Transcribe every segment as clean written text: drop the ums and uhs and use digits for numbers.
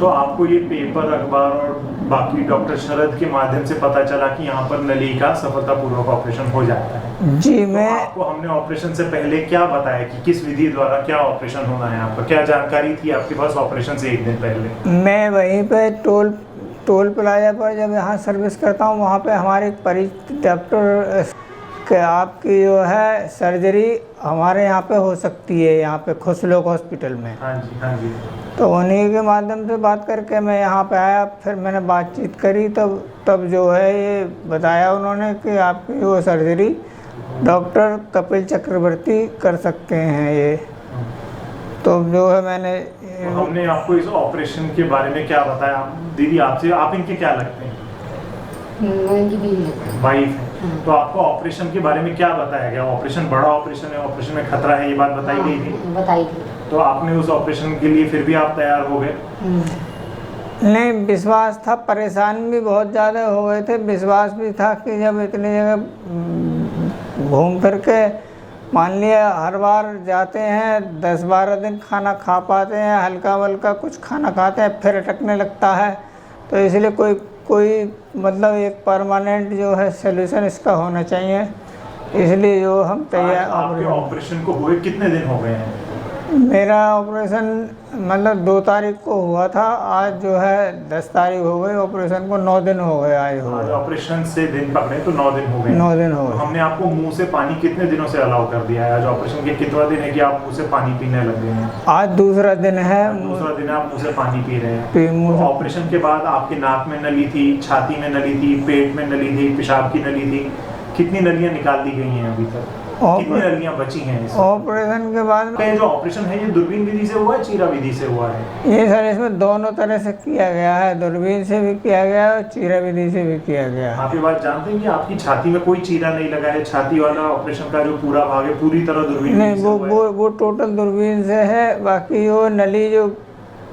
तो आपको ये पेपर, अखबार और बाकी डॉक्टर शरद के माध्यम से पता चला कि यहाँ पर नली का सफलतापूर्वक ऑपरेशन हो जाता है। जी, तो मैं आपको हमने ऑपरेशन से पहले क्या बताया कि किस विधि द्वारा क्या ऑपरेशन होना है, आपको क्या जानकारी थी आपके पास ऑपरेशन से एक दिन पहले? मैं वहीं पे टोल प्लाजा पर जब यहाँ सर्विस करता हूँ, वहाँ पे हमारे परिचित डॉक्टर कि आपकी जो है सर्जरी हमारे यहाँ पे हो सकती है, यहाँ पे खुशलोक हॉस्पिटल में। हाँ जी, हाँ जी। तो उन्हीं के माध्यम से बात करके मैं यहाँ पे आया, फिर मैंने बातचीत करी, तब जो है ये बताया उन्होंने कि आपकी वो सर्जरी डॉक्टर कपिल चक्रवर्ती कर सकते हैं ये। तो जो है मैंने तो हमने आपको इस ऑपरेशन के बारे में क्या बताया? दीदी आपसे, आप इनके क्या लगते हैं? वाइफ है। तो आपको ऑपरेशन के बारे में क्या बताया गया? ऑपरेशन बड़ा ऑपरेशन है, ऑपरेशन में खतरा है, ये बात बताई गई थी? बताई थी। तो आपने उस ऑपरेशन के लिए फिर भी आप तैयार हो गए? नहीं, विश्वास था, परेशान भी बहुत ज़्यादा हो गए थे। विश्वास भी था कि जब इतनी जगह घूम फिर के, मान लिया हर बार जाते हैं 10-12 दिन खाना खा पाते हैं, हल्का वल्का कुछ खाना खाते हैं, फिर अटकने लगता है। तो इसलिए कोई मतलब एक परमानेंट जो है सलूशन इसका होना चाहिए, इसलिए जो हम तैयार। आपके ऑपरेशन को हुए कितने दिन हो गए हैं? मेरा ऑपरेशन मतलब 2 तारीख को हुआ था, आज जो है 10 तारीख हो गई, ऑपरेशन को 9 दिन हो गए आए हुए। ऑपरेशन से दिन पकड़े तो 9 दिन हो गए। 9 दिन हो गए। तो हमने आपको मुंह से पानी कितने दिनों से अलाउ कर दिया है? आज ऑपरेशन के कितना दिन है कि आप मुंह से पानी पीने लग गए हैं? आज दूसरा दिन है। दूसरा दिन आप मुंह से पानी पी रहे हैं। तो ऑपरेशन के बाद आपके नाक में नली थी, छाती में नली थी, पेट में नली थी, पेशाब की नली थी, कितनी नलियां निकाल दी गई हैं अभी तक? कितनी नलियां बची हैं? ऑपरेशन के बाद जो ऑपरेशन है ये दूरबीन विधि से हुआ है, चीरा विधि से हुआ है? ये सर इसमें दोनों तरह से किया गया है, दूरबीन से भी किया गया है और चीरा विधि से भी किया गया है। आप ये बात जानते हैं कि आपकी छाती में कोई चीरा नहीं लगा है? छाती वाला ऑपरेशन का जो पूरा भाग है पूरी तरह दूरबीन नहीं, वो टोटल दूरबीन से है। बाकी वो नली जो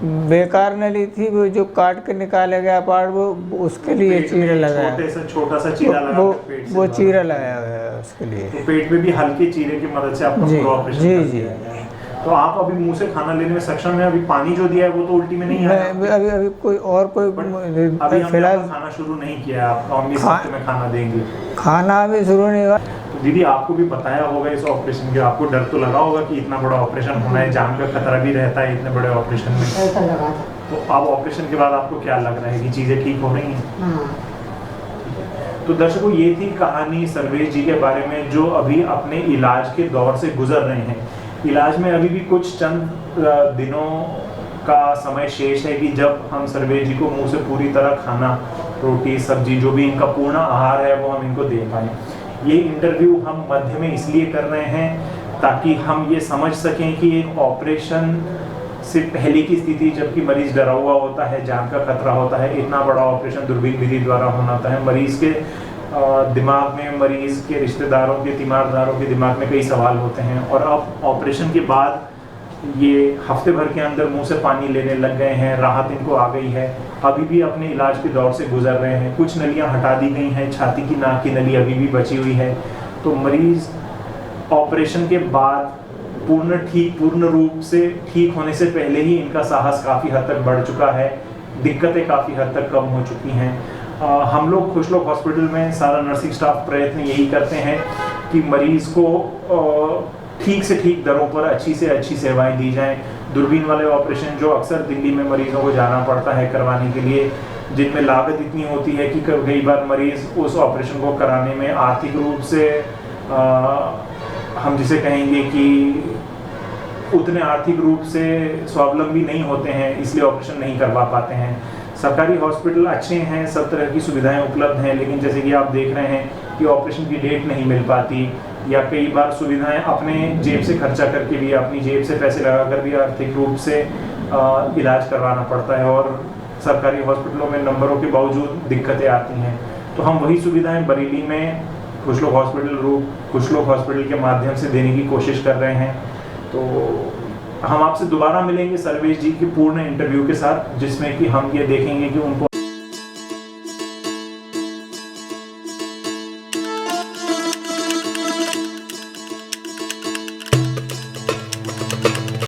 बेकार नली थी, वो जो काट के निकाले गया पार्ट, वो उसके लिए चीरा लगाया, छोटा सा चीरा लगा, वो चीरा लगाया हुआ है उसके लिए। तो पेट में भी हल्के चीरे की मदद से आपका पूरा ऑपरेशन जी कर जी। दिया गया है। तो आप अभी मुंह से खाना लेने में सक्षम है? अभी पानी जो दिया है वो तो उल्टी में नहीं आया? अभी कोई अभी फिलहाल खाना शुरू नहीं किया, आप 19 हफ्ते में खाना देंगे? खाना अभी शुरू नहीं हुआ। तो दीदी आपको भी बताया होगा इस ऑपरेशन के, आपको डर तो लगा होगा कि इतना बड़ा ऑपरेशन होना है, जान का खतरा भी रहता है इतने बड़े ऑपरेशन में? तो अब ऑपरेशन के बाद आपको क्या लग रहा है कि चीजें ठीक हो रही हैं? तो दर्शकों, ये थी कहानी सर्वेश जी के बारे में, जो अभी अपने इलाज के दौर से गुजर रहे हैं। इलाज में अभी भी कुछ चंद दिनों का समय शेष है कि जब हम सर्वेश जी को मुंह से पूरी तरह खाना, रोटी, सब्जी, जो भी इनका पूर्ण आहार है वो हम इनको दे पाएँ। ये इंटरव्यू हम मध्य में इसलिए कर रहे हैं ताकि हम ये समझ सकें कि एक ऑपरेशन से पहले की स्थिति, जबकि मरीज डरा हुआ होता है, जान का खतरा होता है, इतना बड़ा ऑपरेशन दूरबीन विधि द्वारा होना होता है। मरीज के दिमाग में, मरीज के रिश्तेदारों के, तीमारदारों के दिमाग में कई सवाल होते हैं, और अब ऑपरेशन के बाद ये हफ्ते भर के अंदर मुंह से पानी लेने लग गए हैं, राहत इनको आ गई है, अभी भी अपने इलाज के दौर से गुजर रहे हैं। कुछ नलियां हटा दी गई हैं, छाती की, नाक की नली अभी भी बची हुई है। तो मरीज ऑपरेशन के बाद पूर्ण रूप से ठीक होने से पहले ही इनका साहस काफ़ी हद तक बढ़ चुका है, दिक्कतें काफ़ी हद तक कम हो चुकी हैं। हम लोग खुशलोक हॉस्पिटल में सारा नर्सिंग स्टाफ प्रयत्न यही करते हैं कि मरीज को ठीक से ठीक दरों पर अच्छी से अच्छी सेवाएं दी जाएं। दूरबीन वाले ऑपरेशन जो अक्सर दिल्ली में मरीजों को जाना पड़ता है करवाने के लिए, जिनमें लागत इतनी होती है कि कई बार मरीज उस ऑपरेशन को कराने में आर्थिक रूप से हम जिसे कहेंगे कि उतने आर्थिक रूप से स्वावलंबी नहीं होते हैं, इसलिए ऑपरेशन नहीं करवा पाते हैं। सरकारी हॉस्पिटल अच्छे हैं, सब तरह की सुविधाएं उपलब्ध हैं, लेकिन जैसे कि आप देख रहे हैं कि ऑपरेशन की डेट नहीं मिल पाती, या कई बार सुविधाएं अपने जेब से खर्चा करके भी, अपनी जेब से पैसे लगाकर भी आर्थिक रूप से इलाज करवाना पड़ता है, और सरकारी हॉस्पिटलों में नंबरों के बावजूद दिक्कतें आती हैं। तो हम वही सुविधाएं बरेली में खुशलोक हॉस्पिटल के माध्यम से देने की कोशिश कर रहे हैं। तो हम आपसे दोबारा मिलेंगे सर्वेश जी के पूर्ण इंटरव्यू के साथ, जिसमें कि हम ये देखेंगे कि उनको